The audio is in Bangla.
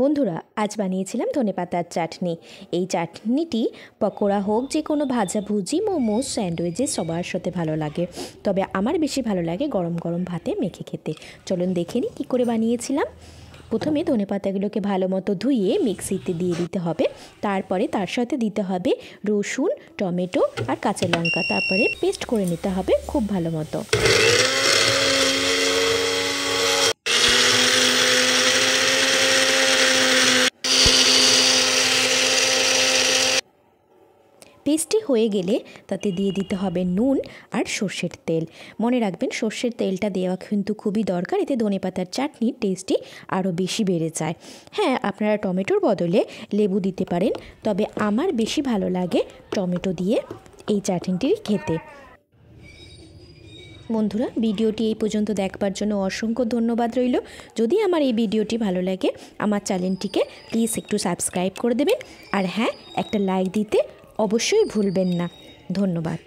বন্ধুরা, আজ বানিয়েছিলাম ধনেপাতার চাটনি। এই চাটনিটি পকোড়া হোক, যে কোনো ভাজাভুজি, মোমোস, স্যান্ডউইচে সবার সাথে ভালো লাগে। তবে আমার বেশি ভালো লাগে গরম গরম ভাতে মেখে খেতে। চলুন দেখে নিই কী করে বানিয়েছিলাম। প্রথমে ধনেপাতাগুলোকে ভালো মতো ধুয়ে মিক্সিতে দিয়ে দিতে হবে। তারপরে তার সাথে দিতে হবে রসুন, টমেটো আর কাঁচা লঙ্কা। তারপরে পেস্ট করে নিতে হবে খুব ভালো মতো। পেস্টটি হয়ে গেলে তাতে দিয়ে দিতে হবে নুন আর সর্ষের তেল। মনে রাখবেন, সর্ষের তেলটা দেওয়া কিন্তু খুবই দরকার, এতে ধনেপাতার চাটনির টেস্টটি আরও বেশি বেড়ে যায়। হ্যাঁ, আপনারা টমেটোর বদলে লেবু দিতে পারেন, তবে আমার বেশি ভালো লাগে টমেটো দিয়ে এই চাটনিটি খেতে। বন্ধুরা, ভিডিওটি এই পর্যন্ত দেখবার জন্য অসংখ্য ধন্যবাদ রইল। যদি আমার এই ভিডিওটি ভালো লাগে, আমার চ্যানেলটিকে প্লিজ একটু সাবস্ক্রাইব করে দেবেন। আর হ্যাঁ, একটা লাইক দিতে অবশ্যই ভুলবেন না। ধন্যবাদ।